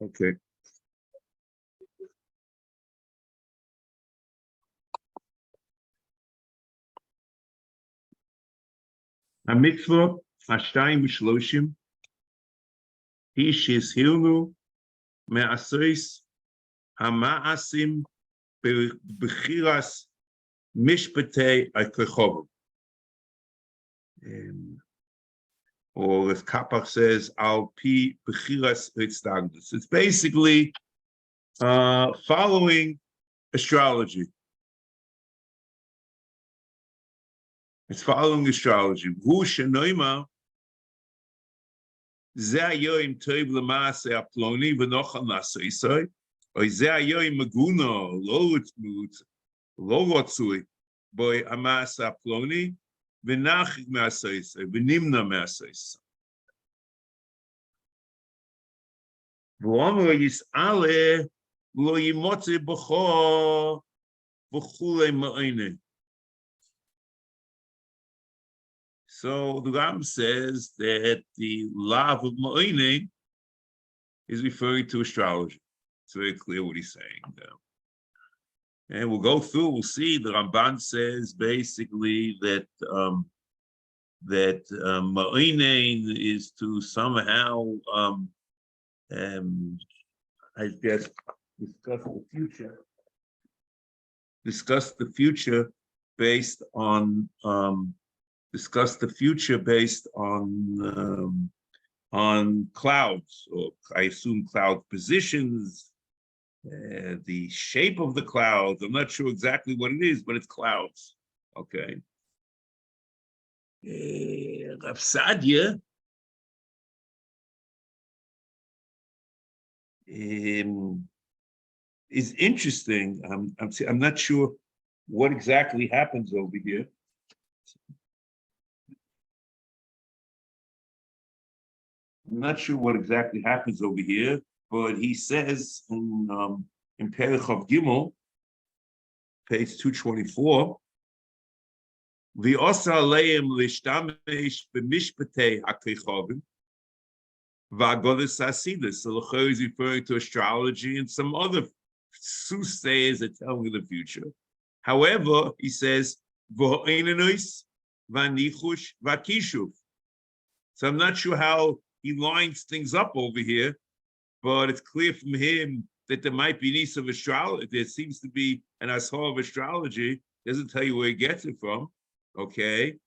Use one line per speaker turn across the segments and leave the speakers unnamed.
Okay. HaMitzvos, Hashtayim V'Shloshim, He Shizhilnu, Me'asois, Hama'asim, Bechiras, Mishpatei, Akechovu. Or as Kapach says, Al Pi Bechiras Ritzdagdus. It's basically following astrology. It's following astrology. Hu shenoima ze hayoim tov l'maaseh aploni v'nochal naseisai, or ze hayoim maguna lo rotzui boy amaaseh aploni v'nachig maaseisai v'nimna maaseisai. V'omer yis'ale lo yimotze b'cho v'chulei ma'inei. So the Ram says that the law of Ma'onen is referring to astrology. It's very clear what he's saying now. And we'll go through, we'll see the Ramban says basically that Ma'onen is to somehow I guess discuss the future based on clouds, or I assume cloud positions, the shape of the clouds. I'm not sure exactly what it is, but it's clouds. Okay. Rav Sadia is interesting. I'm not sure what exactly happens over here. I'm not sure what exactly happens over here, but he says in Perich of Gimel, page 224, V'osa aleim l'shtamesh b'mishpatei hakechavim v'agodas hasidus. So L'chor is referring to astrology and some other soothsayers that tell me the future. However, he says v'ho'enenos v'nichush v'kishuv. So I'm not sure how he lines things up over here, but it's clear from him that there might be niece of astrology. There seems to be an ashar of astrology. Doesn't tell you where he gets it from, okay?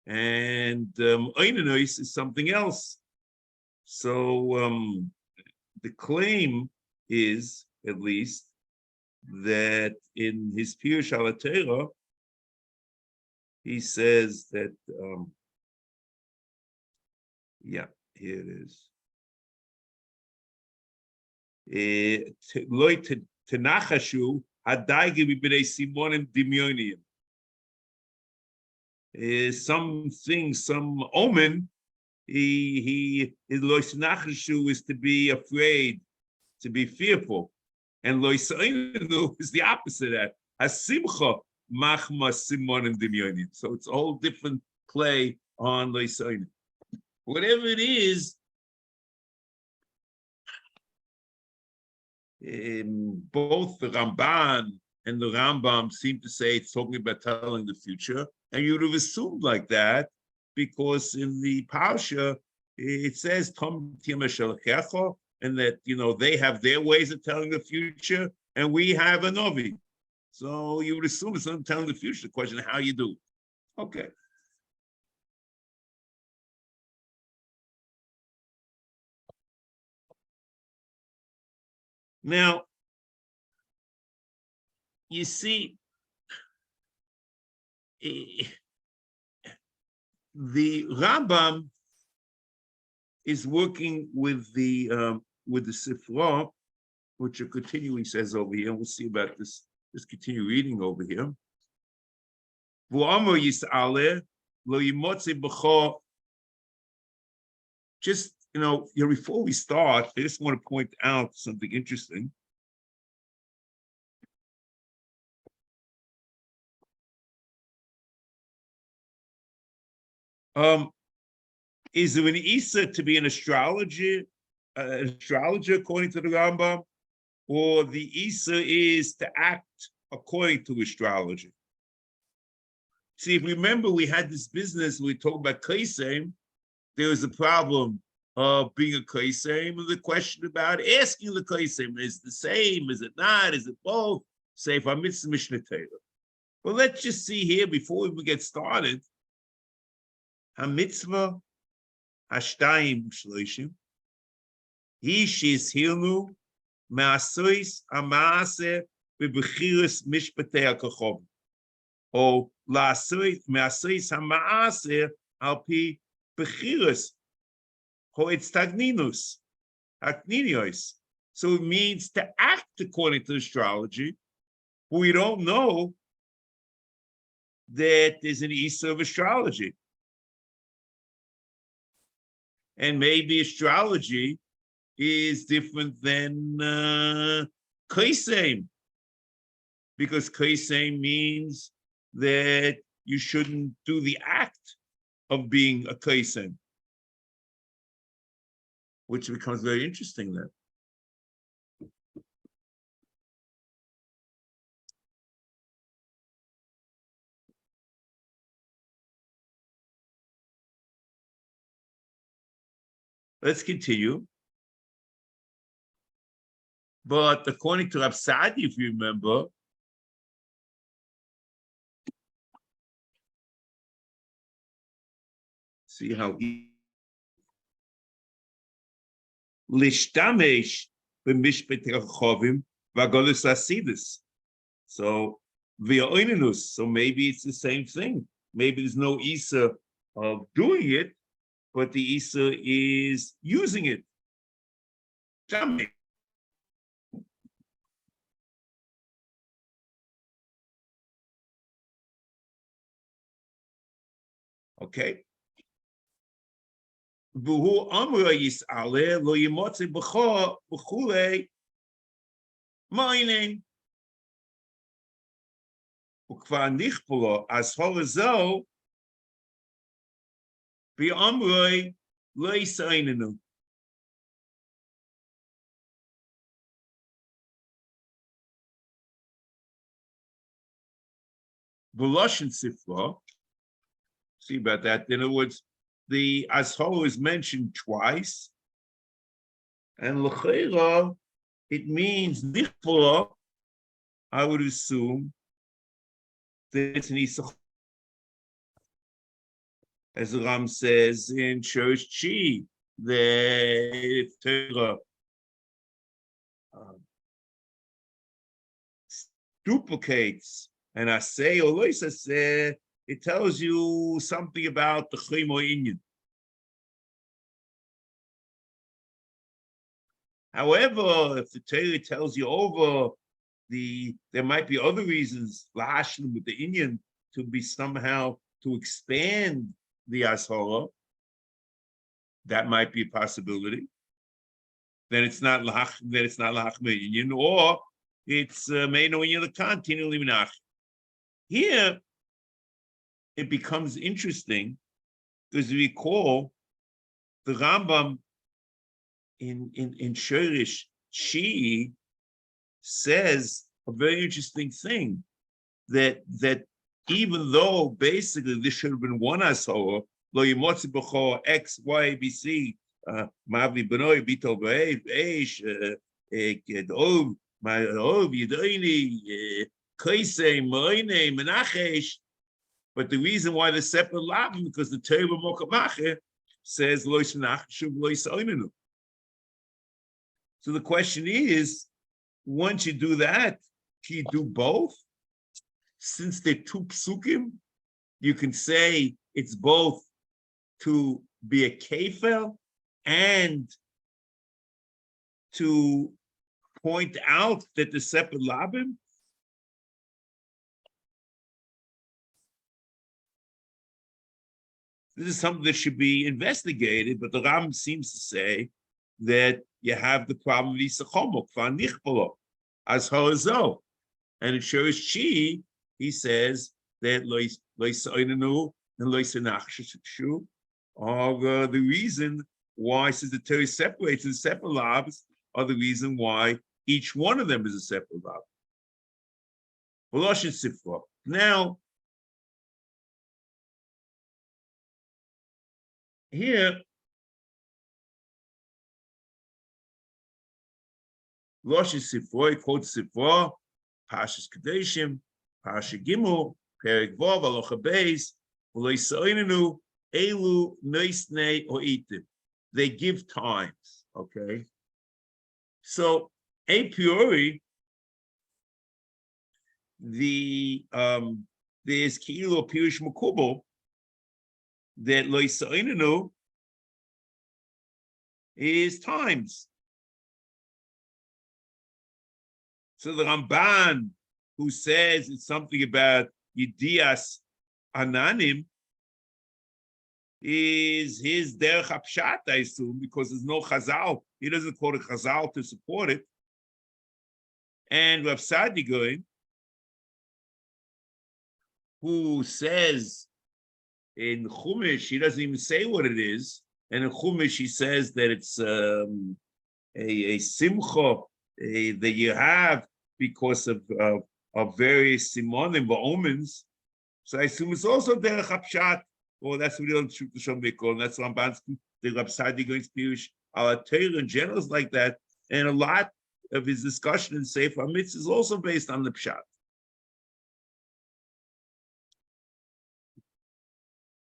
And Oinanois is something else. So the claim is, at least, that in his Pirush HaTorah, he says that, yeah, here it is. Loi tenachashu hadaigi b'bnei simonim dimyoniim. Something, some omen. His loi tenachashu is to be afraid, to be fearful, and loi sa'inu is the opposite of that. Hasimcha machma simonim dimyoniim. So it's a whole different play on loi sa'inu. Whatever it is, both the Ramban and the Rambam seem to say it's talking about telling the future, and you would have assumed like that because in the Parsha it says Tom Timashalchecho, and that they have their ways of telling the future, and we have a Novi. So you would assume it's not telling the future. The question is how you do. Okay. Now, you see, the Rambam is working with the Sefer, which it continually says over here, and we'll see about this. Just continue reading over here. Just before we start, I just want to point out something interesting. Is there an Isa to be an astrologer an astrologer according to the Rambam, or the Isa is to act according to astrology. See, if you remember, we had this business, we talked about Kaisem, there was a problem of being a Kaisem, and the question about asking the Kaisem, is it the same, is it not, is it both? Sefer HaMitzvos Mishnah Torah. Well, let's just see here, before we get started, HaMitzvah Hashtayim Shloshim, He Shizhilnu Ma'asois HaMaaseh B'Bechiras Mishpatei HaKochovim, or La'asois HaMaaseh Al Pi Bechiras Ho'etztagninus Hakninios. So it means to act according to astrology, but we don't know that there's an Isa of astrology. And maybe astrology is different than Kaisem, because Kaisem means that you shouldn't do the act of being a Kaisem, which becomes very interesting then. Let's continue. But according to Rav Sadi, if you remember, see how he Lishtamesh b'mishpatei HaKochovim v'Agolos HaSidus. So v'ya'oinenus. So maybe it's the same thing. Maybe there's no Isa of doing it, but the Isa is using it. Okay. V'hu amra yis'aleh lo yimotze b'cho b'chulei מעונן. וכבר נכפה לו הזכור זו באמרוי לא תעוננו. B'loshen Sifra, see about that. In other words, the Azhar is mentioned twice, and l'cheira, it means nichpora. I would assume that it's an Isach, as the Ram says in Shorish Chi, that Torah duplicates. And I say, or Loisa said, it tells you something about the Chimo Inyan. However, if the Torah tells you over, there might be other reasons, Lahashlim with the Inyan, to be somehow to expand the Ashara. That might be a possibility. Then it's not Lahachma Inyan, or it's Meino Inyan Lakan, Tinu Liminach. Here, it becomes interesting because we recall the Rambam in Shorish Shi says a very interesting thing, that even though basically this should have been one Asora, Lo Yimotzi B'cho X, Y, B, C, Mavli B'noi, Bito B'ev, Eish, Kedov, Ma'ov, Yidoini, Kaisei, Moine, Menachesh. But the reason why they're separate labim, because the Torah Mokamache says Lois Nachshuv Lois Oinenu. So the question is, once you do that, can you do both? Since they're two psukim, you can say it's both to be a kefel and to point out that the separate labim. This is something that should be investigated, but the Ram seems to say that you have the problem of Yisachomok, V'anichpolo, as Harazo. And in Shorish Chi, he says that Lois Oinenu and Lois Nachshu are the reason why, since the Torah separates the separate lavs, are the reason why each one of them is a separate lav. Now, here, Loshin Sifra, he quotes Sifra, Pashas Kadeshim, Pasha Gimel, Perik Vav, Alocha Beis, V'lo Yisraelinu, Elu Noisnei Ho'itim. They give times, okay? So, a priori, there's Kilo Pirish Makubal that Lo Yisraelinu is times. So the Ramban, who says it's something about Yidias Ananim, is his Derech HaPshat, I assume, because there's no Chazal. He doesn't quote a Chazal to support it. And Rav Sadigoin, who says in Chumash, he doesn't even say what it is. And in Chumash, he says that it's a simcha that you have because of various simonim, omens. So I assume it's also derech hapshat. Well, that's what the Shom Mikol. That's Ramban's the Rav Sadigoin's Pirush al Torah in general is like that. And a lot of his discussion in Sefer HaMitzvos is also based on the pshat.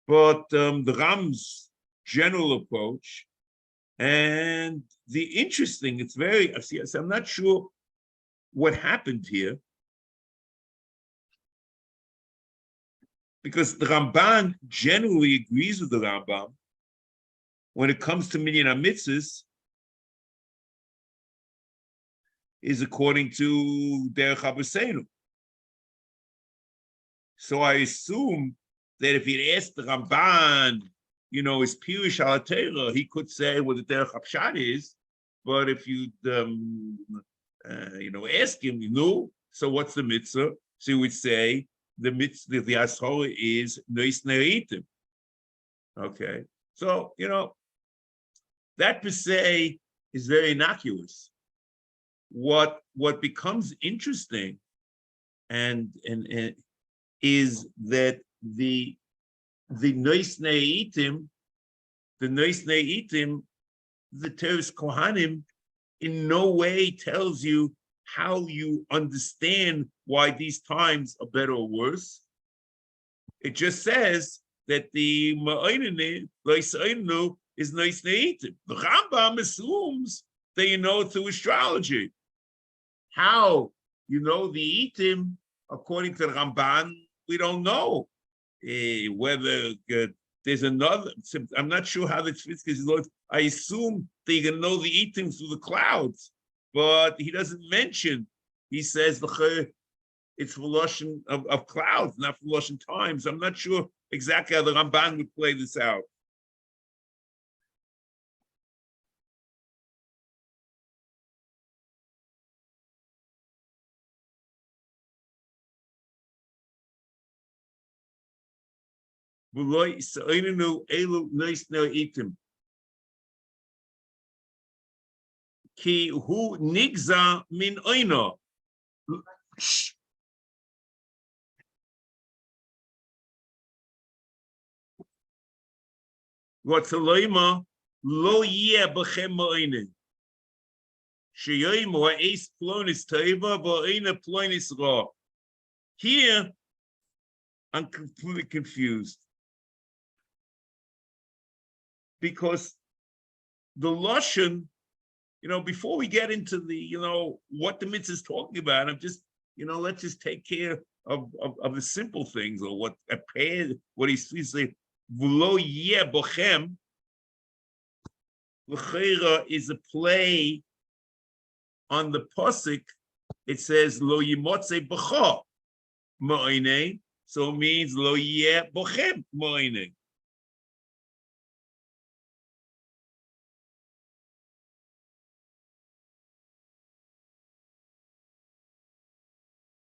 But the Ram's general approach, and the interesting, it's very, I'm not sure what happened here, because the Ramban generally agrees with the Rambam when it comes to minyan HaMitzvos, is according to Derech Abusenu. So I assume that if he'd asked the Ramban, his Pirush al Torah, he could say what the Derech HaPshat is. But if you'd, ask him, so what's the mitzvah? So he would say the mitzvah, the ashora is nois neitim. Okay, so that per se is very innocuous. What becomes interesting, and is that the nois neitim, the Teres Kohanim in no way tells you how you understand why these times are better or worse. It just says that the Ma'onene is nois neitim. The Rambam assumes that through astrology. How the itim, according to the Ramban, we don't know. Whether there's another, I'm not sure how the Tzvitzka is. I assume that you can know the itim through the clouds, but he doesn't mention. He says it's for Lashon of clouds, not for Lashon times. I'm not sure exactly how the Ramban would play this out. Ki hu nigza min oino. Rotzaloima lo yeh b'chem ma'oinen. Sheyoim ha'es plonis teva v'oina plonis ra. Here, I'm completely confused. Because the Lashon, before we get into the, what the mitzvah is talking about, I'm just, let's just take care of the simple things, or what he's saying. V'lo yeh bochem, l'cheira is a play on the pasuk. It says lo yimotze b'cha ma'onei, so it means lo yeh bochem ma'onei.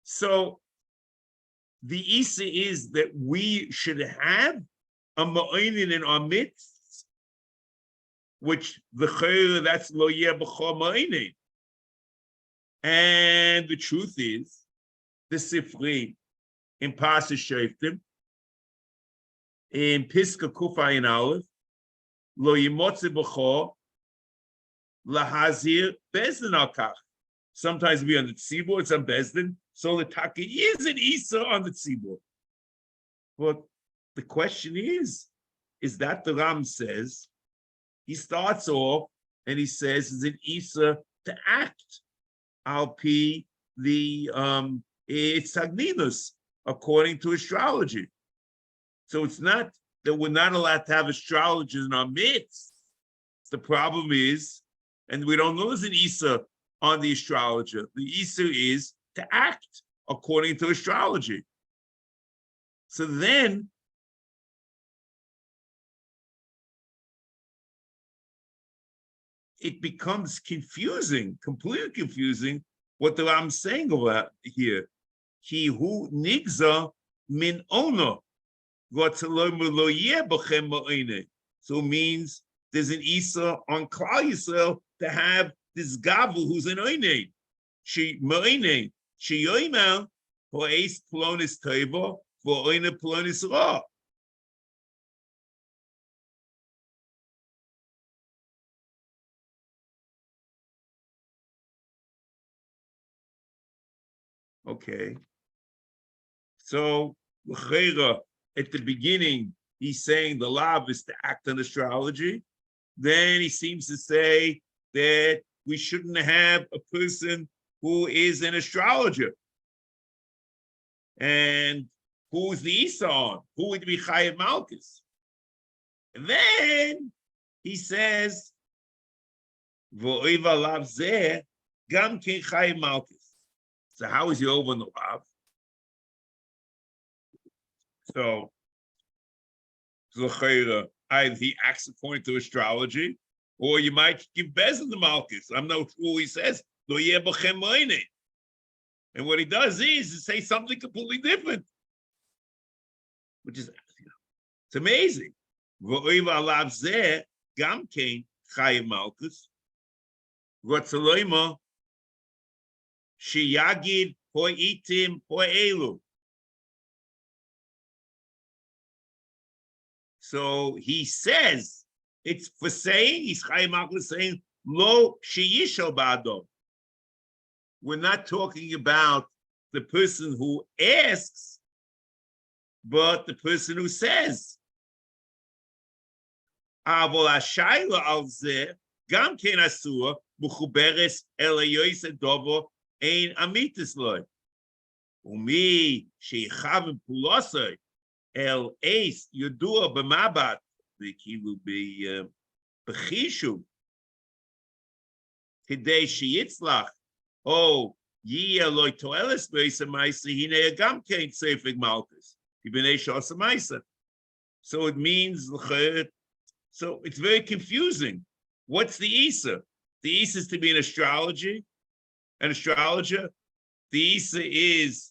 So the Isa is that we should have a ma'onin in our midst, which that's lo yeh b'chol ma'inen. And the truth is, the Sifri in Pasuk Shoftim, in Piska Kufayin Aleph, lo yimotze b'chol lahazir bezdin al kach. Sometimes we on the tzibur, it's on bezdin. So the taki is an Isa on the tzibur. But the question is that the Ram says, he starts off and he says, is an Isa to act? Alpi the it's Agninus, according to astrology. So it's not that we're not allowed to have astrologers in our midst. The problem is, and we don't know there's an Isa on the astrologer. The Isa is to act according to astrology. So then it becomes confusing, completely confusing, what the Ram saying about here. He who nigza min ono. So it means there's an Isa on Klal Yisrael to have this Gavu who's an Oinein. She Moinein. She Yoimel for Ace Plonis Teva for Oine Plonis Ra. Okay. So at the beginning, he's saying the law is to act on astrology. Then he seems to say that we shouldn't have a person who is an astrologer. And who's the Isa on? Who would be Chayav Malkus? And then he says, V'oiva lav zeh gam ken Chayav Malkus. So how is he over on the lav? So either he acts according to astrology, or you might give Bezin the Malchus. I'm not sure he says, and what he does is to say something completely different, which is, it's amazing. Sheyagid ho'itim ho'elu. So he says, it's for saying, he's Chaim Malkus saying, Lo sheyishal ba'adom. We're not talking about the person who asks, but the person who says. Avol hashayla al zeh, gam ken asur, muchuberes el hayoyis dovo, ein amitis loy. Umi sheichavim pulosay, El Ace Yudua B'Mabat V'Kilu B'Chishu Kidei Sheyitzlach O Yiyah Loi Toeles B'Isa Ma'isa Hinei Agam Kein Sefer Malkus Ibnei Shasa Ma'isa. So it means, so it's very confusing. What's the Isa? The Isa is to be an astrologer. The Isa is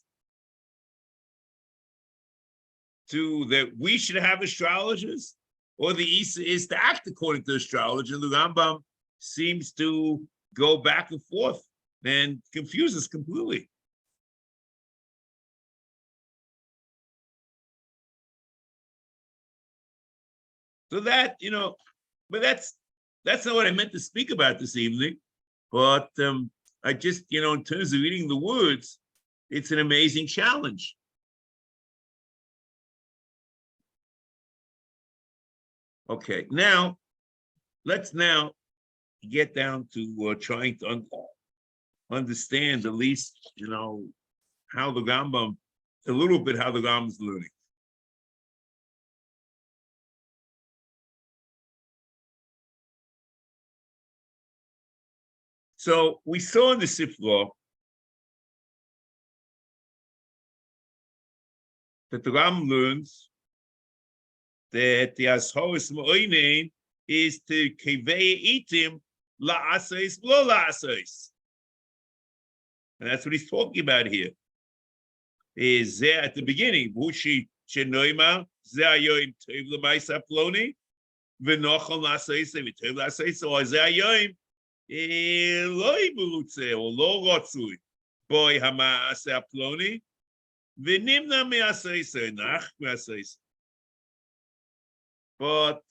that we should have astrologers, or the Isa is to act according to astrology. The Rambam seems to go back and forth and confuse us completely. So that, but that's not what I meant to speak about this evening. But I just, in terms of reading the words, it's an amazing challenge. Okay, now let's get down to trying to understand at least, how the Rambam, a little bit how the Rambam's learning. So we saw in the Sefer that the Rambam learns that the Ashoris Mo'oinen is to kevei itim la'asais lo la'asais. And that's what he's talking about here. Is there at the beginning, Bushi Shenoima, Zayoim Tov Lemaisa Ploni, v'nochal na'asayse, v'tov na'asayse, or zeh hayom, lo yiberutze, or lo rotzui, boy hama'aseh aploni, v'nimna me'asayse, nach me'asayse. But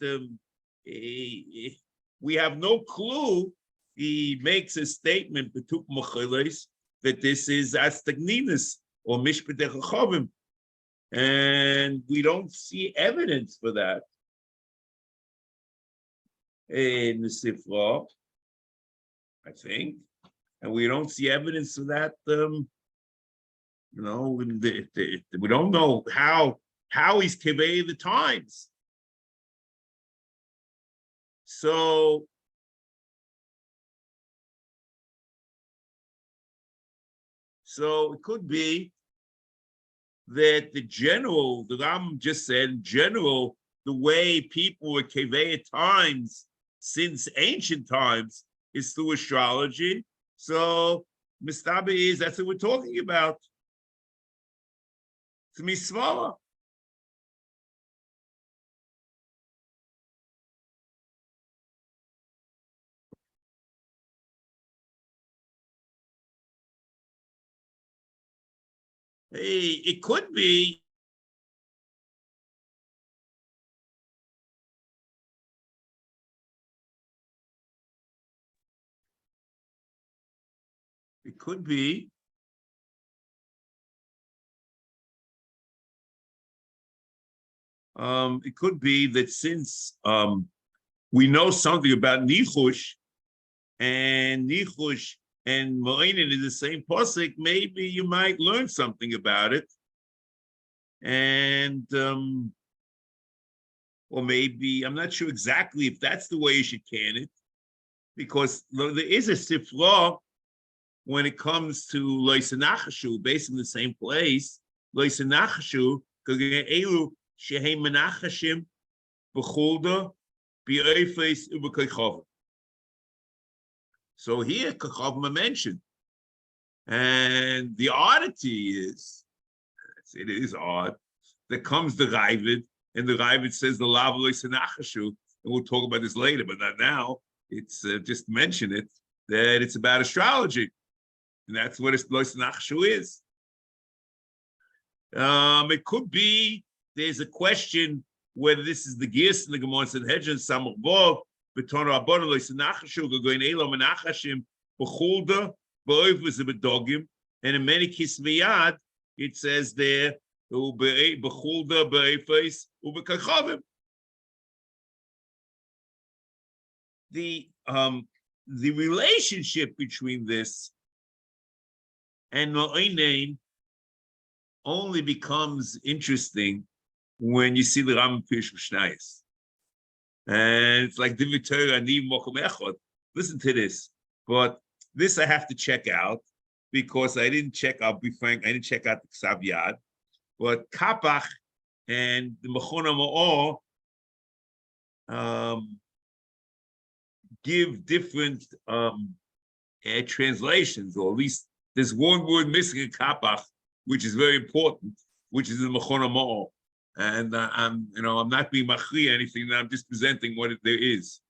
we have no clue. He makes a statement that this is astagninus or mishpatei chachamim, and we don't see evidence for that in the Sefer, I think, and we don't see evidence for that. We don't know how he's kivei the times. So it could be that the Ram just said, in general, the way people were kevei at times since ancient times is through astrology. So Mistabi is, that's what we're talking about. It's Misvala. Hey, it could be. It could be. It could be that since we know something about Nichush and Mo'inin is the same pasuk, maybe you might learn something about it. And or maybe, I'm not sure exactly if that's the way you should can it, because there is a sifra when it comes to Loisanachashu, based in the same place, Loisanachashu, Elu Shehem Menachashim, Bechulda, B'Eifes Ubekaychavim. So here, Kachavim are mentioned. And the oddity is, it is odd, there comes the Ravid, and the Ravid says the Lav Loisanachashu, and we'll talk about this later, but not now. It's just mention it, that it's about astrology. And that's what Loisanachashu is. It could be, there's a question whether this is the Gis in the Gemara Sanhedrin, Samach Bov, Beton Rabban Loisanachashu, Gogoin Elo Menachashim, Bechulda, Bo'oivus Bedogim, and in many Kisviyad, it says there, Bechulda, Bo'oifes, Ubekachavim. The relationship between this and Ma'onen only becomes interesting when you see the Ram Pirush Mishnayos. And it's like Divrei Torah Ani Mokum Echad. Listen to this. But this I have to check out because I didn't check, I'll be frank, I didn't check out the Ksav Yad. But Kapach and the Mechon HaMa'or give different translations, or at least there's one word missing in Kapach, which is very important, which is in Mechon HaMa'or. And I'm not being machri anything. I'm just presenting what there is.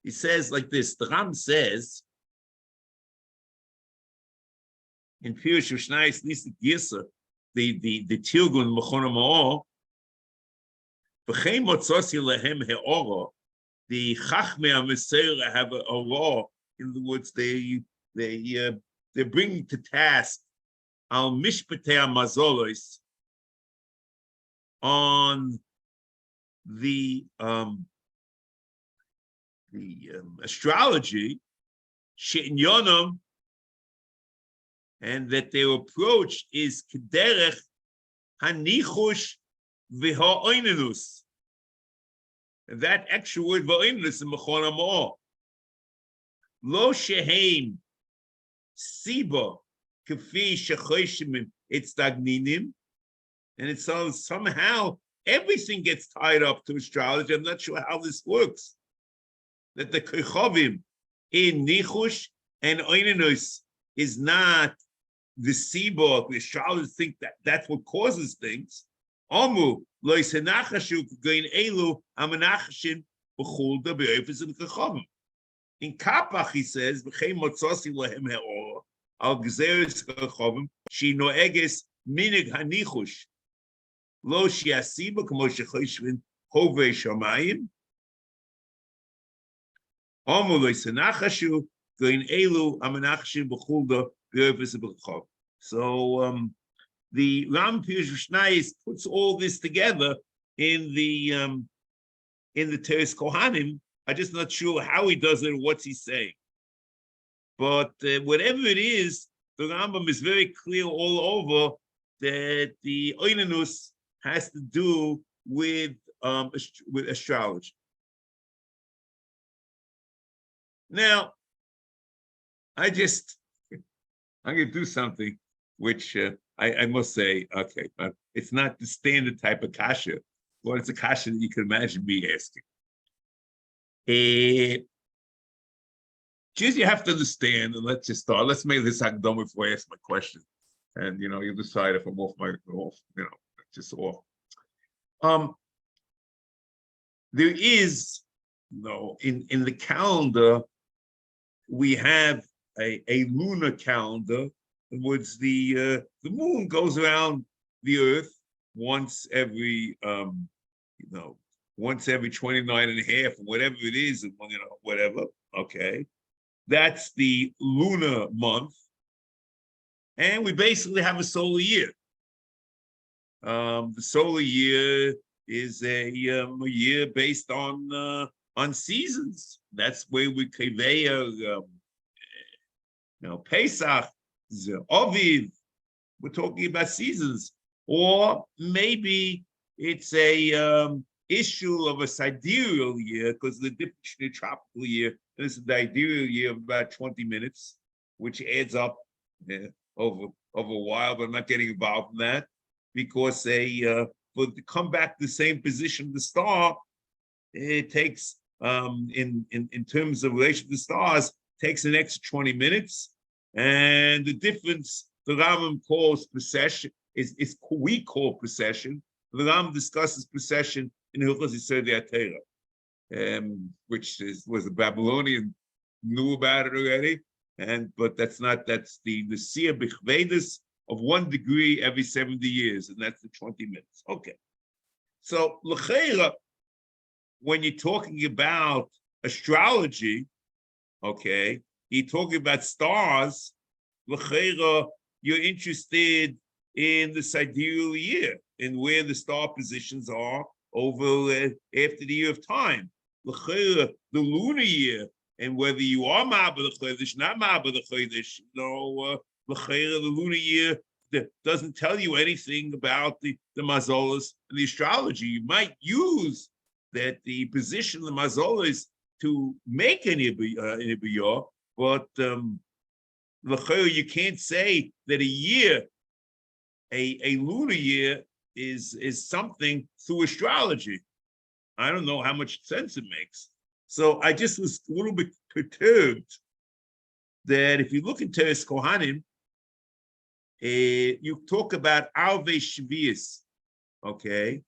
He says like this. The Ram says in Pirush Mishnayos Nisa Gisa, the Tilgun Mechon HaMa'or, v'chein motzosi lehem he'ora. The Chachmei HaMeseira have a law. In other words, they're bringing to task al mishpatei hamazolos on the astrology, she'inyonim, and that their approach is kederech hanichush v'ha'oinenus. And that extra word v'oinenus in Mechon HaMa'or. Lo sheheim siba kafi shechoshimim itztagninim. And it's somehow everything gets tied up to astrology. I'm not sure how this works. That the Kechavim in Nichush and Oinenus is not the Sibor. The astrologers think that that's what causes things. Omu lois henachashu gain elu amanachashin b'chulda be'efes and kachavim. In Kapach he says b'chei motzosi lehem he'or al gzeres kachavim she noeges minig hanichush lo shiasiba k'mo shechoshvin hovei shamayim. Omu lois henachashu gain elu amanachashin b'chulda be'efes and kachavim. So the Ram Pirush Mishnayos puts all this together in the Teres Kohanim. I'm just not sure how he does it or what's he saying. But whatever it is, the Rambam is very clear all over that the Oinanus has to do with astrology. Now, I'm going to do something which I must say, okay, but it's not the standard type of kasha, but it's a kasha that you can imagine me asking. Just you have to understand, and let's just start. Let's make this akdama before I ask my question, and you decide if I'm off, just off. There is, in the calendar, we have a lunar calendar. In other words, the moon goes around the earth once every once every 29 and a half, or whatever it is, whatever. Okay. That's the lunar month. And we basically have a solar year. The solar year is a year based on seasons. That's where we Keveya, Pesach, Aviv. We're talking about seasons. Or maybe it's a issue of a sidereal year, because the difference in the tropical year, this is the sidereal year of about 20 minutes, which adds up over a while, but I'm not getting involved in that, because for to come back to the same position of the star, it takes, in terms of relation to the stars, takes an extra 20 minutes. And the difference the Rambam calls precession is we call precession. The Rambam discusses precession in Hilchos Yisodei HaTorah, which was the Babylonian knew about it already, but that's the Sia B'chvedus of 1 degree every 70 years, and that's the 20 minutes. Okay, so l'cheira, when you're talking about astrology, okay, you're talking about stars, l'cheira, you're interested in the sidereal year, in where the star positions are over after the year of time. L'cheira, the lunar year, and whether you are ma'aber the chodesh, not ma'aber the chodesh, l'cheira, the lunar year doesn't tell you anything about the mazolas and the astrology. You might use that the position of the mazolas to make an ibiyah, but l'cheira, you can't say that a year, a lunar year is something through astrology. I don't know how much sense it makes. So I just was a little bit perturbed that if you look into Teres Kohanim, you talk about Arvei Shvius, okay?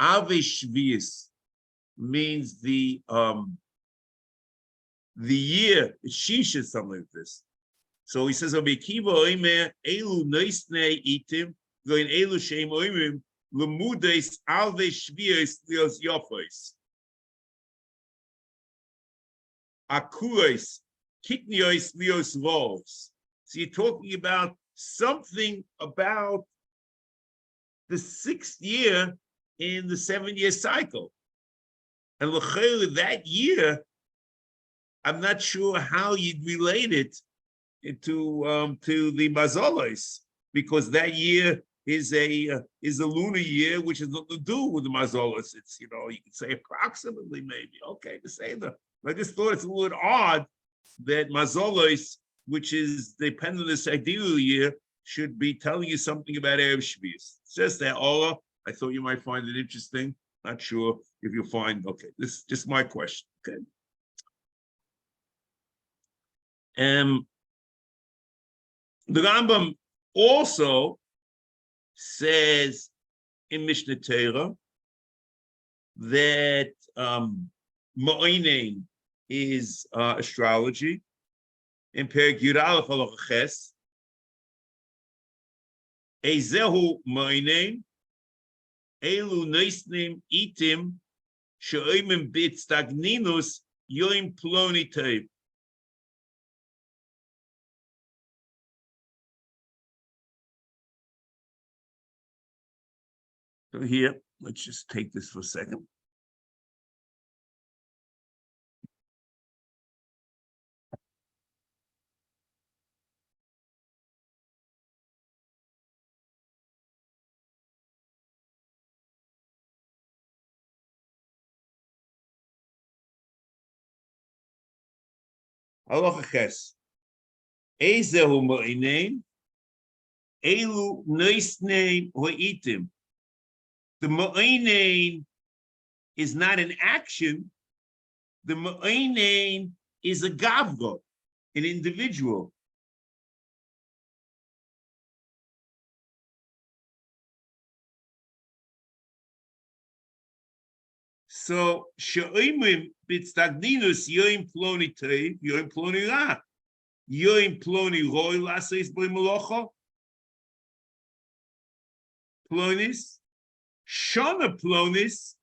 Arvei Shvius means the year, Shisha, something like this. So he says, Rabbi Akiva oimer elu noisnei itim goin elu sheim oimim lemudes Arvei Shvius lios yofos. Akuos kitnios lios vos. So you're talking about something about the 6th year in the 7-year cycle. And l'chayr, that year, I'm not sure how you'd relate it to the mazolos, because that year is a lunar year, which has nothing to do with the mazolos. It's, you could say approximately, maybe. Okay, to say that. I just thought it's a little odd that mazolos, which is dependent on the sidereal year, should be telling you something about Erev Shvius. It's just that, Ola, I thought you might find it interesting. Not sure if you'll find, okay, this is just my question, okay? The Rambam also says in Mishnah Torah that Ma'onen is astrology. In Perek Yud Aleph Halacha Ches, Ezehu Ma'onen, Elu Neisnim Itim, She'oimim Bit Stagninus Yoim Ploni Teib. So here, let's just take this for a second. Halacha Ches. Ezehu Ma'onen, Elu Neisnim Ho'itim. The Ma'onen is not an action. The Ma'onen is a gavra, an individual. So she'oimim b'tzagninus yoim ploni teiv, yoim ploni ra, yoim ploni roi laseis b'y melocha, plonis, shana plonis,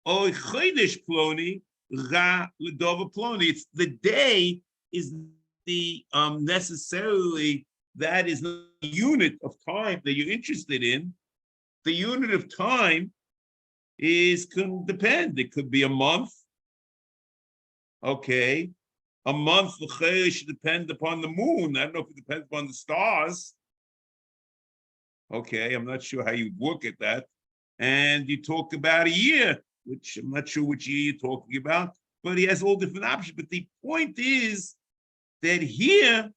or chodesh ploni ra l'dova ploni. It's the day is the necessarily that is the unit of time that you're interested in. The unit of time can depend. It could be a month. Okay. A month should depend upon the moon. I don't know if it depends upon the stars. Okay, I'm not sure how you look at that. And you talk about a year, which I'm not sure which year you're talking about, but he has all different options. But the point is that here,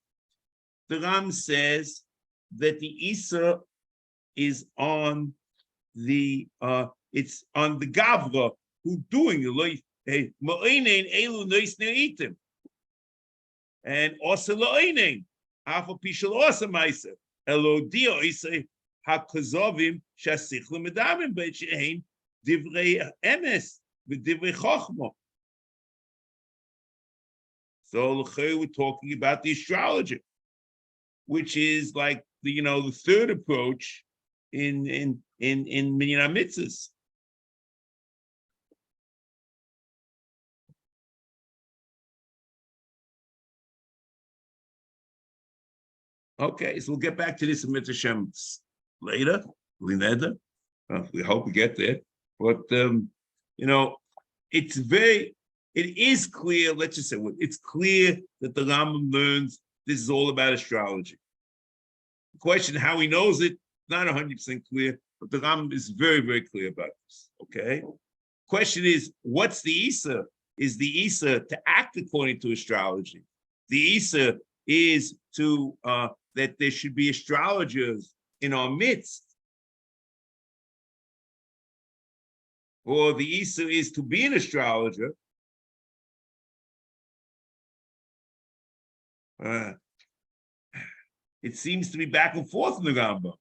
the Ram says that the Isa is on the it's on the Gavra who doing it. And also Lo'ein, Alpha Pishal also Maisa. Elodio Isa Hakazovim Shasichla Medamim Bechain Divrei Emes with Divrei Chochmo. So we're talking about the astrologer, which is like the the third approach in Minyan Mitzvahs. Okay, so we'll get back to this in Mitzvah later. We hope we get there. But it is clear. Let's just say it's clear that the Rambam learns this is all about astrology. The question how he knows it, not 100% clear, but the Rambam is very, very clear about this. Okay. Question is, what's the Isa? Is the Isa to act according to astrology? The Isa is to that there should be astrologers in our midst, or the Isa is to be an astrologer. It seems to be back and forth in the Rambam.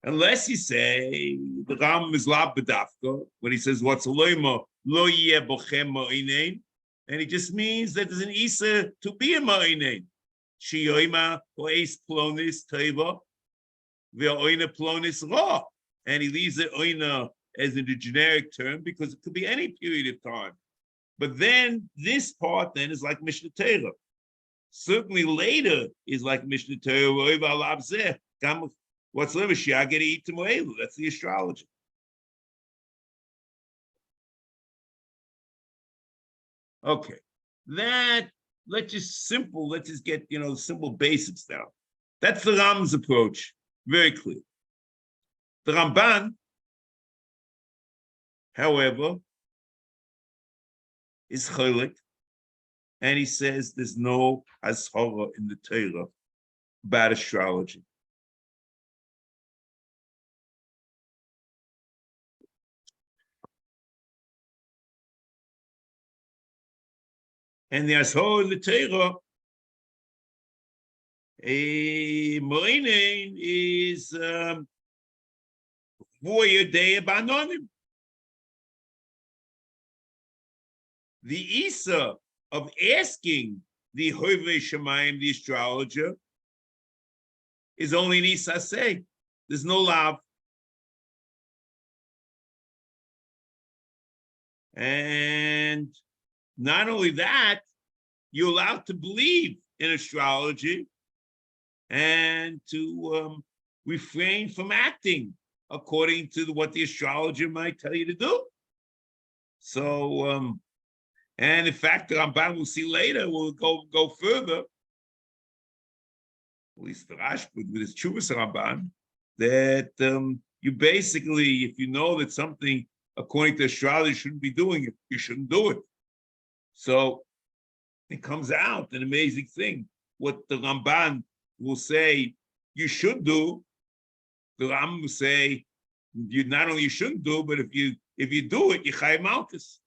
Unless you say the Rambam is lab bedafka, when he says what's a loima lo yeh bochem ma'onen, and it just means that there's an Isa to be a ma'onen. Shiyoima ois plonis teva ve'oina plonis ra, and he leaves the oina as in the generic term because it could be any period of time. But then this part then is like Mishnah Torah. Certainly later is like Mishnah Torah. What's Levashia? That's the astrology. Okay. Let's just get the simple basics down. That's the Ram's approach. Very clear. The Ramban, however, is chaylik, and he says there's no ashara in the Torah about astrology. And the ashara in the Torah A Moinen is for your day of Anonim. The Isa of asking the Hovei Shemayim, the astrologer, is only an Isa say. There's no love. And not only that, you're allowed to believe in astrology and to refrain from acting according to what the astrologer might tell you to do. So, and in fact, the Ramban, we'll see later, we'll go further, at least the Rashba with his Chuvas Ramban, that you basically, if you know that something according to astrology shouldn't be doing it, you shouldn't do it. So it comes out an amazing thing. What the Ramban will say you should do, the Rambam will say you not only you shouldn't do, but if you do it, you Chai Malkus.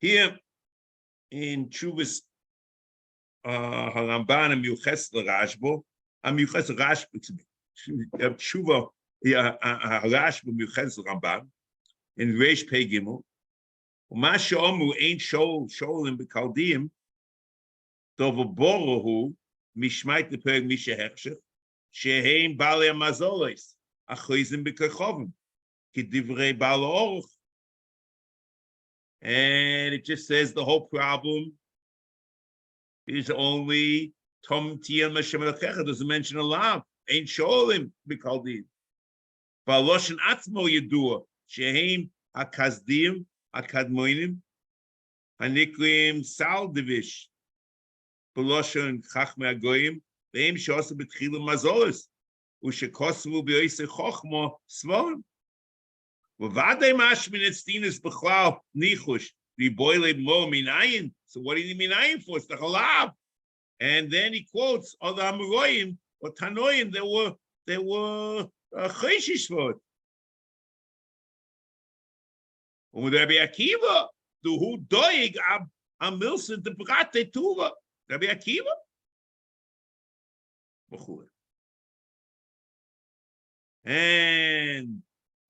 Here in Chuvas Haramban and Yuches Rashbo, Yuches Rashbo, Tshuva Rashbo Yuches Ramban in Reish Pei Gimel. Umasha Omu ain't Sholim Bekaldim. Dovaborohu Mishmait the Perg Misha Hechshech Sheheim Bale Mazolis Achoizim Bekachovim Kidivrei Bale Oroch. And it just says the whole problem is only Tom Tiel Mashem Elkecha, doesn't mention a lav. Ain't Sholim Bekaldim. Baloshin Atzmo Yedua Sheheim Akazdim Akadmoinim Haniklim Saldivish Baloshin Chachme Agoyim Veim Shosa Betchilu Mazolis Ushekosvu Beoise Chochmo Svorim. Vavadei Mashmin Estinus Bechlal Nichush Riboiled Mo Minayin. So what do you mean minayin for? It's the halav. And then he quotes other Amoroyim or Tanoim that were chayshish for it. With Rabbi Akiva, the who doig am milson the brate tuva. Rabbi Akiva. And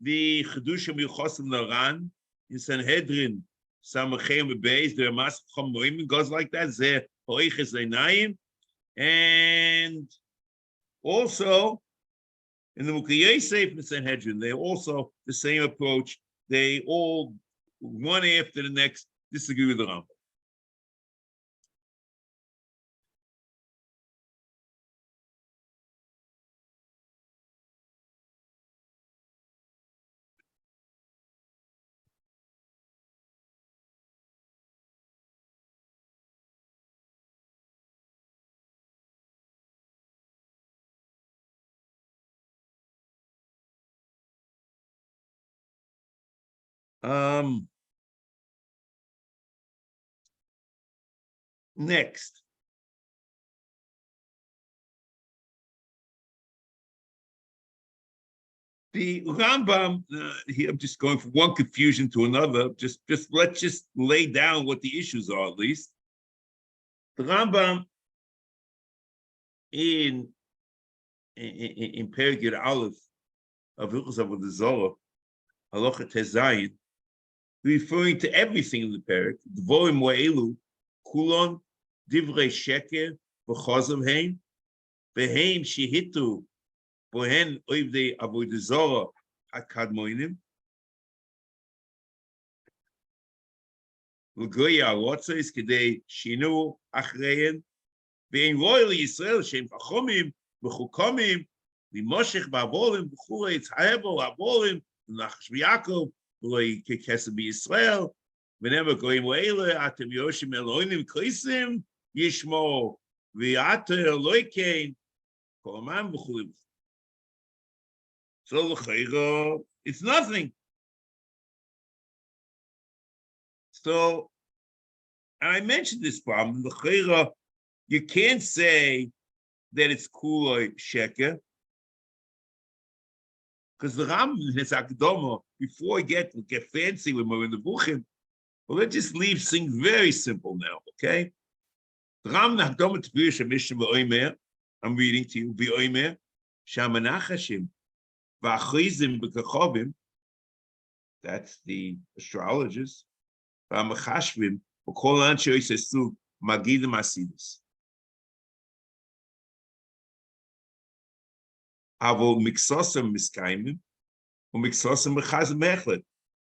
the Chedushim Yuchosim Naran in Sanhedrin, Samachem Beis, the Ramas Chomoim goes like that. Zeh Hoiches Einayim, and also in the Mukayei Sefer in Sanhedrin, they also the same approach. They all one after the next disagree with the Rambam. Next. The Rambam, here I'm just going from one confusion to another. Let's just lay down what the issues are at least. The Rambam in Perigid Aleph of Hilchos Avodah Zarah, Halacha Tezayin, referring to everything in the Perik, Dvorim Wa'elu, Kulon, Divrei Sheker, V'chozav Heim, V'heim Shehitu, Bohen Oivdei Avodah Zarah HaKadmoinim, L'goya Rotzos Kedei Shinu Achreyen, V'ein Royal Yisrael Shem Chachomim, V'chukomim, L'moshech Ba'avolim, V'churei Tzhaebo Ba'avolim, L'nachash V'Yakov, V'loi Kekesem B'Yisrael, Whenever going Waila, Atem Yoshim Eloinim Krisim, Yishmo, V'Ate Eloikein, Kolamam V'chulim. So l'chayra, it's nothing. So, and I mentioned this problem. L'chayra, you can't say that it's kuloi sheker, because the Ram in his Akdoma, before we get fancy when we're in the Buchim, Well, let's just leave things very simple now, okay? I'm reading to you. That's the astrologers.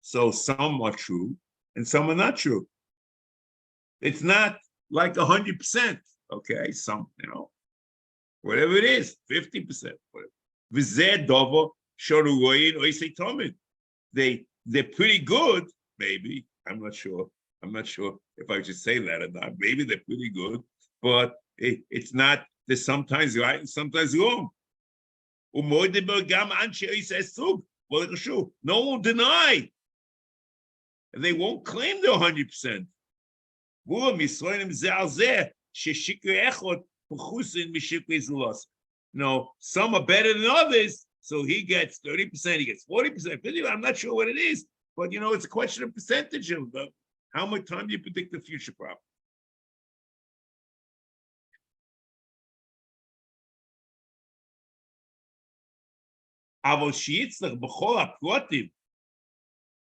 So some are true and some are not true. It's not like 100%, okay? Some, whatever it is, 50%, whatever. They're pretty good, maybe. I'm not sure if I should say that or not. Maybe they're pretty good, but it's not, they're sometimes right and sometimes wrong. No one deny. And they won't claim they're 100%. No, some are better than others, so he gets 30%, he gets 40%, 50%. I'm not sure what it is, but it's a question of percentage of how much time do you predict the future problem.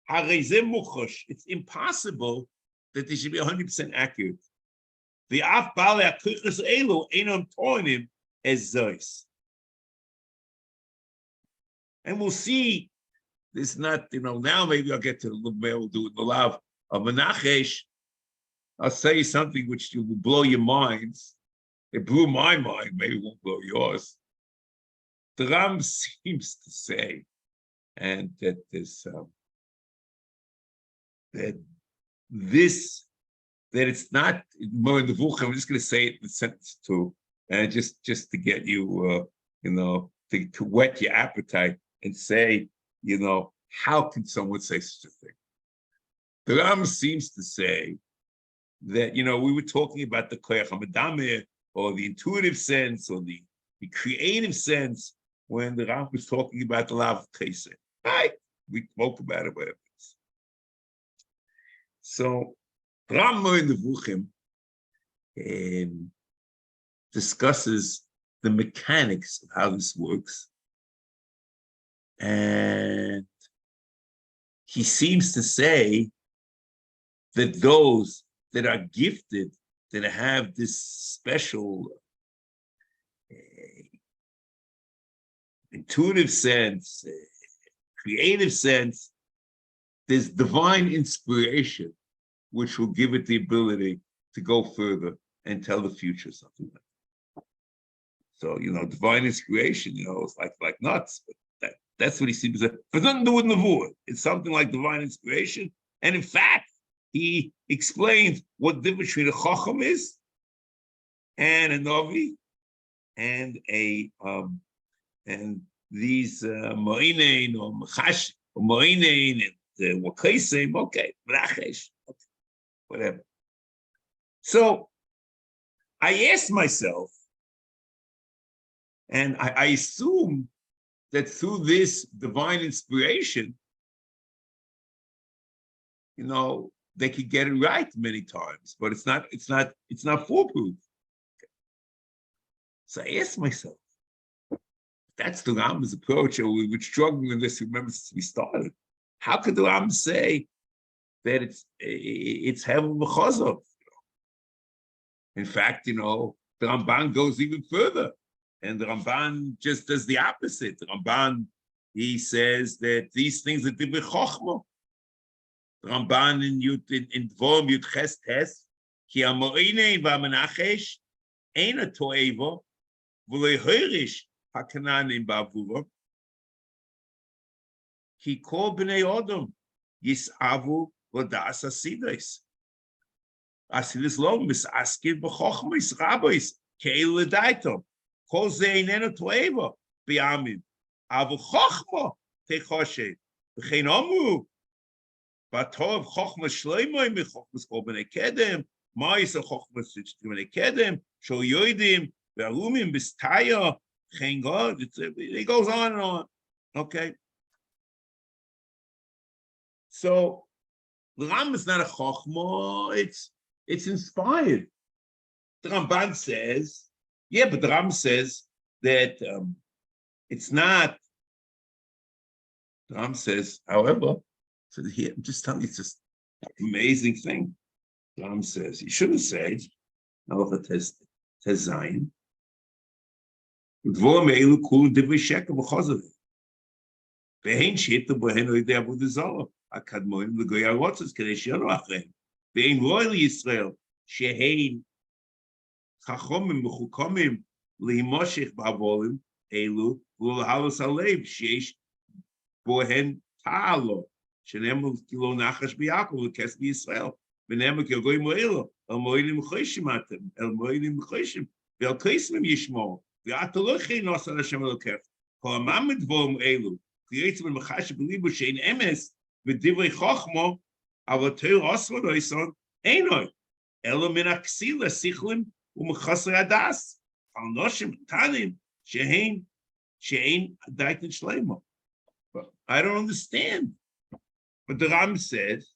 It's impossible that they should be 100% accurate. The as Zeus. And we'll see this not, now maybe I'll get to the little we'll do it in the love of Menachesh. I'll say something which will blow your minds. It blew my mind, maybe it won't blow yours. The Ram seems to say, and that this that it's not more in the Vuch. I'm just going to say it in sentence two, and just to get you, to whet your appetite and say, how can someone say such a thing? The Ram seems to say that, we were talking about the Koyach HaMadameh, or the intuitive sense, or the creative sense, when the Ram was talking about the Lav Chesed. Right? We spoke about it, whatever it is. So, Ram in the Vuchim discusses the mechanics of how this works. And he seems to say that those that are gifted, that have this special intuitive sense, creative sense, there's divine inspiration, which will give it the ability to go further and tell the future, something like that. So, divine inspiration, it's like nuts, but that's what he seems to say. But nothing to do with Nevuah. It's something like divine inspiration. And in fact, he explains what the difference between a Chacham is and a Navi and and these Moinen or Mechash or Moinen and Wakaisim, okay, Brachesh, okay, whatever. So I asked myself, and I assume that through this divine inspiration, they could get it right many times, but it's not foolproof. Okay. So I asked myself, that's the Rambam's approach, or we were struggling with this, remember, since we started. How could the Rambam say that it's heaven b'chazov? In fact, the Ramban goes even further, and the Ramban just does the opposite. The Ramban, he says that these things are divrei chochma. The Ramban in Dvorim Yud Ches Tes, ki ha-mo'inei va-menachesh eina to'eva v'lo horish ha-kananim ba'avuro ki kol b'nei Odom yis'avu l'das hasidos. Hasidos lo mis'askin b'chochmos rabos ke'elu l'daitom. Kol ze einenu to'eva b'yamim. Avu chochma techoshet. V'chein amru Batov chochma shleimoi michochmas kol b'nei kedem. Ma'is chochmas b'nei kedem. Shol yoidim v'arumim b'staya. V'chein God. It goes on and on. Okay. So The Rambam is not a chokhmah, it's inspired. The Ramban says, yeah, but the Rambam says that it's not. The Rambam says, however, so here, I'm just telling you, it's just an amazing thing. The Rambam says, you shouldn't say, Halacha Tes Zayin, Dvorim Eilu Kulim Divrei Sheker V'Chazor. Ve'ein Shita Bohen Oidei Avodah Zarah. Akadmonim L'Goy HaRotzos Kedei She'yanu Achreim. Ve'ein Roy L'Yisrael She'ein Chachomim Mechukomim L'Himoshech Ba'avolim Eilu V'Lahalos Halev She'esh Bohen Ta'alo She'nemu Kilo Nachash B'Yakov L'Kes B'Yisrael V'nemu K'Goy Mo'elo El Mo'elim Choshim Atem El Mo'elim Choshim Ve'El Kaisimim Yishmo Ve'Atalochei Nosar Hashem Elokech Kol Amam Dvorim Eilu Creates when Machashe B'Libo She'ein Emes V'Divrei Chochmo Aval Torah Osro Loison Einoi Elo Min HaKsila Sichlim U'Mechasei Hadas Al Noshim Tanim She'ein Daitin Shleimo. But I don't understand. But the Ram says,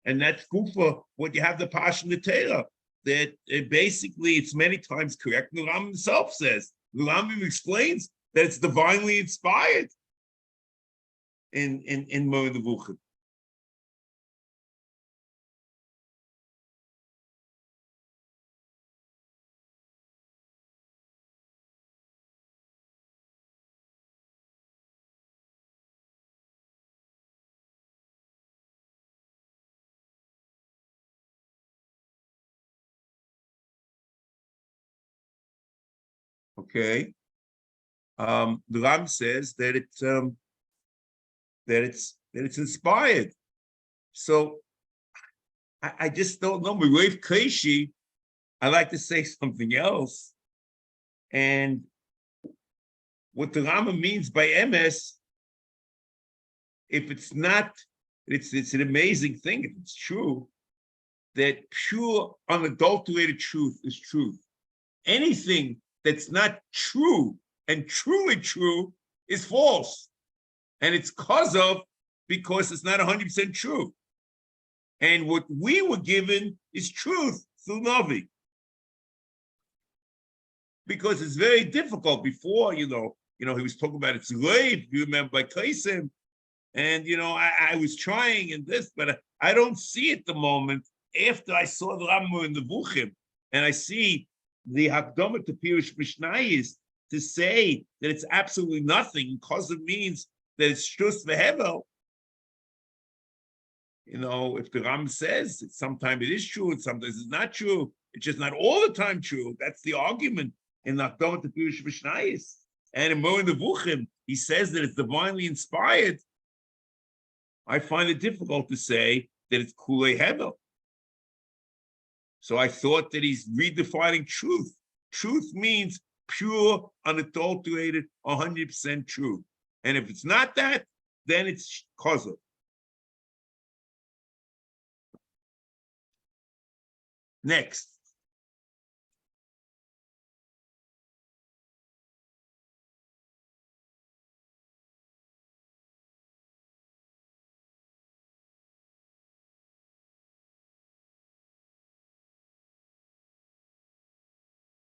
and that's good for what you have the Passion in the Torah, that basically it's many times correct. The Ram himself says, the Ram explains that it's divinely inspired in Moed Nevuchim. Okay, the Ram says that it's inspired. So I just don't know. With Kaishi, I like to say something else. And what the Rama means by MS, if it's not, it's an amazing thing if it's true, that pure, unadulterated truth is truth. Anything that's not true and truly true is false. And it's because it's not 100% true. And what we were given is truth through Navi. Because it's very difficult before, he was talking about it's late, you remember by Kaisim. And, I was trying in this, but I don't see at the moment, after I saw the Rambam in the Nevuchim, and I see the Hakdama to Pirush Mishnayis to say that it's absolutely nothing because it means that it's Shtus V'Hevel. If the Ram says that sometimes it is true and sometimes it's not true, it's just not all the time true. That's the argument in the Hakdama to Pirush Mishnayis. And in Moed Nevuchim, he says that it's divinely inspired. I find it difficult to say that it's Kulei Hevel. So I thought that he's redefining truth. Truth means pure, unadulterated, 100% truth. And if it's not that, then it's Kozel. Next.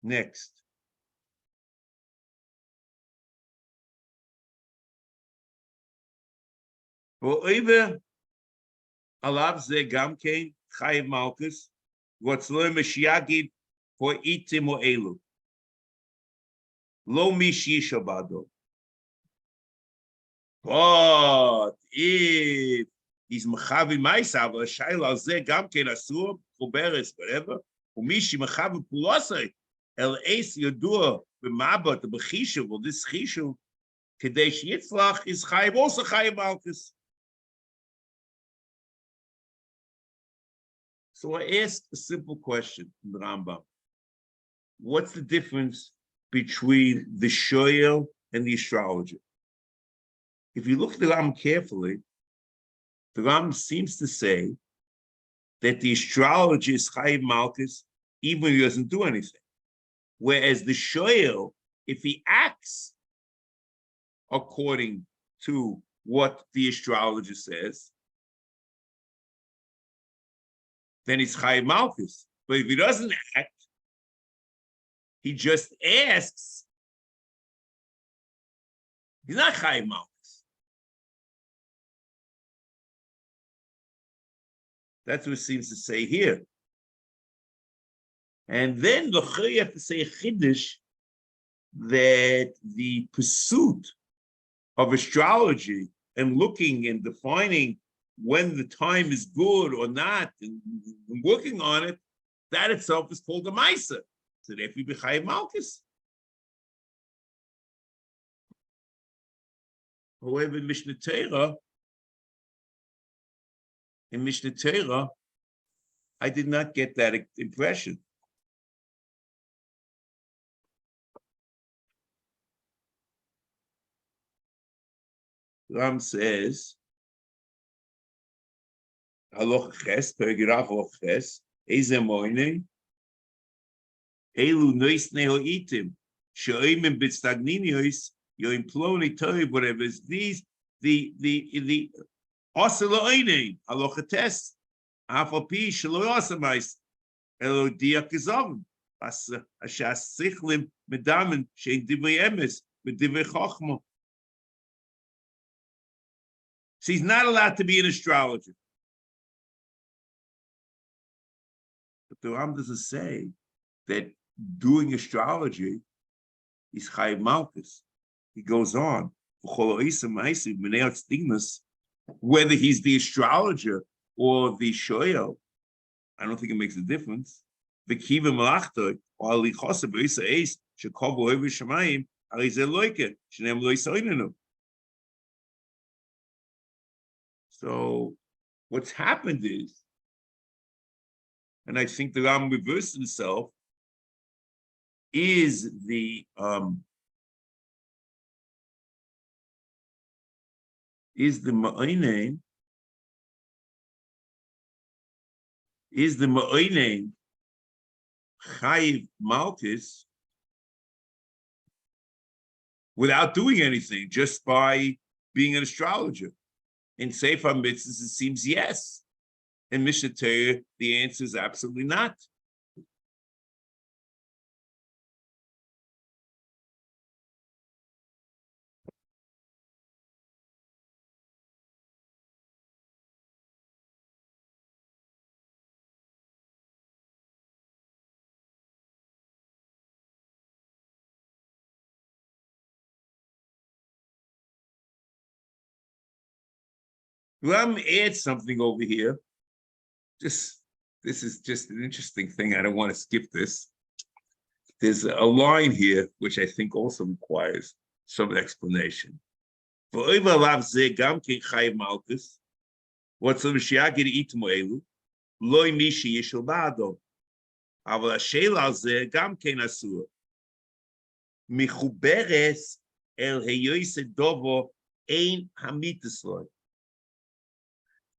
Next. Over Alav Ze Gamkein Chayiv Malkus, what's lo Mashiachid for Itim or Elu. Lo Mishish Abado. But if he's Machavi Maisav, or Shaila Ze Gamkein Asur, Koberes, whatever, Umishi Machavi Pulosai. El Eis Yodua b'Mabot b'Chishuv, or this Chishuv, Kadesh Yitzlach is Chayiv, also Chayiv Malkus. So I asked a simple question in the Rambam. What's the difference between the Shoyel and the astrologer? If you look at the Rambam carefully, the Rambam seems to say that the astrologer is Chayiv Malkus even when he doesn't do anything. Whereas the shoyel, if he acts according to what the astrologer says, then he's Chayiv Malchus. But if he doesn't act, he just asks, he's not Chayiv Malchus. That's what it seems to say here. And then you have to say a chiddush that the pursuit of astrology and looking and defining when the time is good or not and working on it, that itself is called a Maisa. So therefore you be Chayiv Malchus. However, in Mishnah Torah, I did not get that impression. Ram says, Haloch Ches, Perigirach Haloch Ches, Eze Moine, Elu Nois Nehoitim, Shoimim Bitstagninios, Yoimploni Torah, whatever is these, the Osela Oine, Haloch Tes, Afapi, Shalo Osamais, Elo Diakizovim, Ashas Sichlim, Medamen, Shein Divrei Emes, Divrei Chochmo. So he's not allowed to be an astrologer. But the Ram doesn't say that doing astrology is Chayiv Malchus. He goes on, whether he's the astrologer or the shoyel, I don't think it makes a difference. The kiva malachtoi or alichosa b'isa eis shekovu over shemayim arize loike shenem loisoinenu. So what's happened is, and I think the Ram reversed himself, is the Ma'onen, Chayiv Malchus without doing anything, just by being an astrologer. In Sefer Mitzvas, it seems yes. In Mishnah Torah, the answer is absolutely not. Ram adds something over here. This is just an interesting thing. I don't want to skip this. There's a line here which I think also requires some explanation. What's the Mashiach itmo elu? Loi mishi yishel ba'ado. Aval hashel al ze gam ken asur. Michuberes el heyoise dovo ein hamitzvos loy.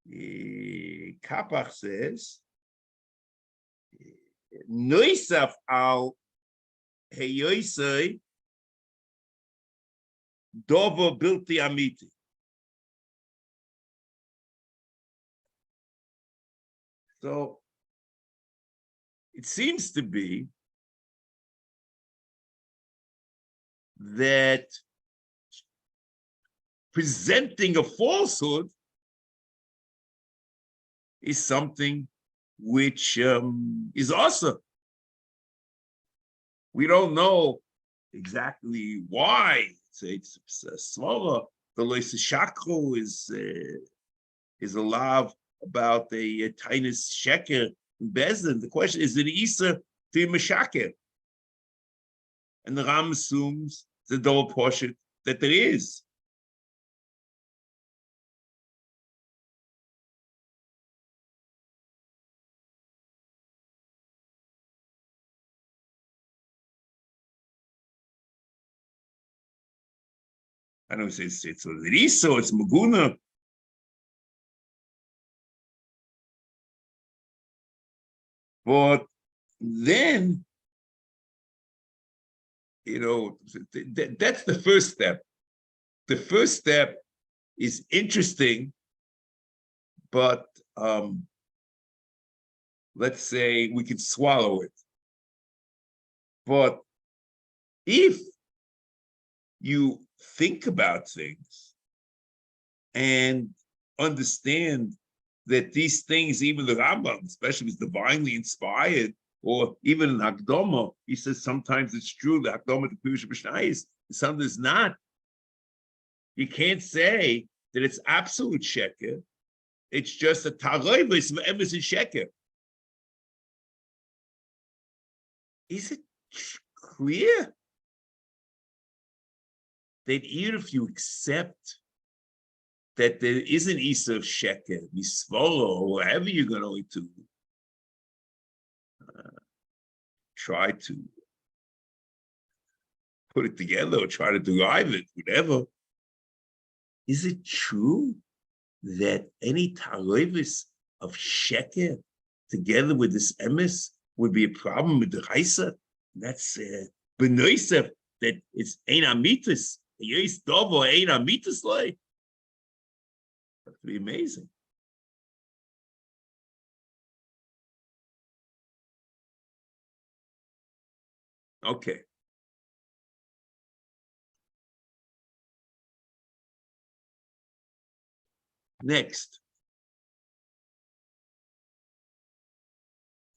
Kapach says, Noisaf al heyoisei dovo bilti amiti. So it seems to be that presenting a falsehood is something which is awesome. We don't know exactly why. It's slower. The Lois Shakru is a law about a tinus sheker in Bezdin. The question is it Isa to Meshaker? And the Ram assumes the double portion that there is. I don't say it's Riso, it's Maguna. But then, that's the first step. The first step is interesting, but let's say we could swallow it. But if you think about things and understand that these things, even the Rambam, especially is divinely inspired, or even in Akdama, he says sometimes it's true, the Akdama to Pirush Mishnayos, sometimes it's not. You can't say that it's absolute sheker. It's just a taroivus of emes sheker. Is it clear that even if you accept that there is an Isa of sheker, misvolo, or whatever you're going to try to put it together or try to derive it, whatever, is it true that any taroivus of sheker together with this emes would be a problem with the Raisa? That's benoisef, that it's ein amitus. Yes, dovo ein amitus like. That would be amazing. Okay. Next.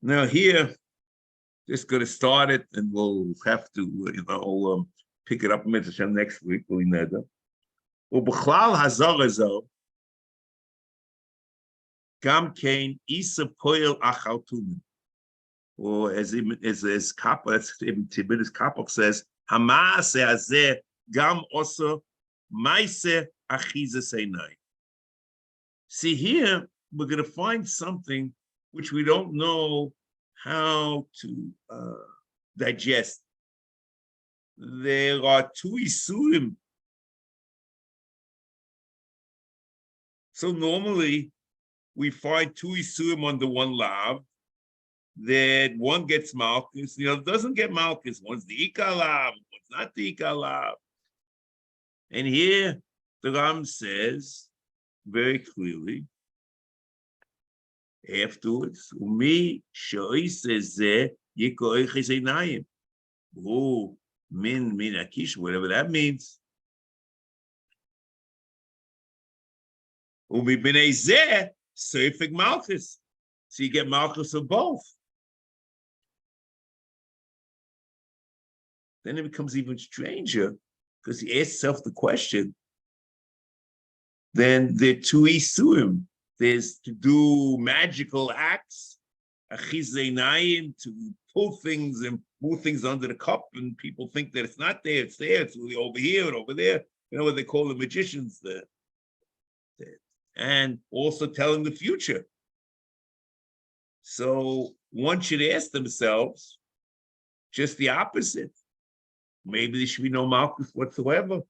Now here, just going to start it, and we'll have to, pick it up next week. Ubechlal hazar gam kein isa poel achaltumen. Or as Kappa, that's Ibn Tibidus Kappa says, Hamase hazeh gam also maise achiza seinai. See here, we're going to find something which we don't know how to digest. There are two isurim. So normally we find two isurim under one lav, that one gets malchus, the other doesn't get malchus. One's the ikar lav, one's not the ikar lav. And here the Ram says very clearly, afterwards, umi shoisez yikoiches einayim. Oh, min akish, whatever that means. Umi b'nei zeh seifig malchus. So you get malchus of both. Then it becomes even stranger because he asks himself the question. Then there are two isurim. There's to do magical acts, achizeinayim, to pull things and move things under the cup, and people think that it's not there, it's there, it's really over here and over there. You know what they call the magicians there. And also telling the future. So one should ask themselves just the opposite. Maybe there should be no malchus whatsoever.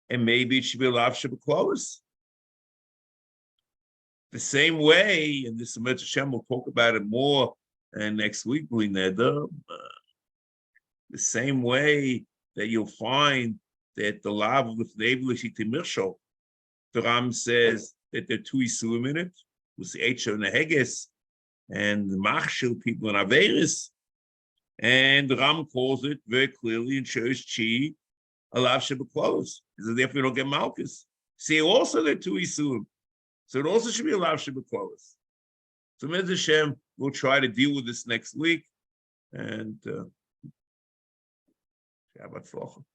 And maybe it should be a lav shebeklos. The same way, and this Hashem will talk about it more next week, the same way that you'll find that the lav with the Evelishitimirshal, the Ram says that there are two isurim in it, with the Eicha and the Heges, and the Machshel people in Averis. And the Ram calls it very clearly in Shirish Chi, a lav shebeklos. So therefore you don't get malchus. See, also there are two isurim. So it also should be a lav shebeklos. So Mitzvah Hashem, we'll try to deal with this next week. And Shabbat Shalom.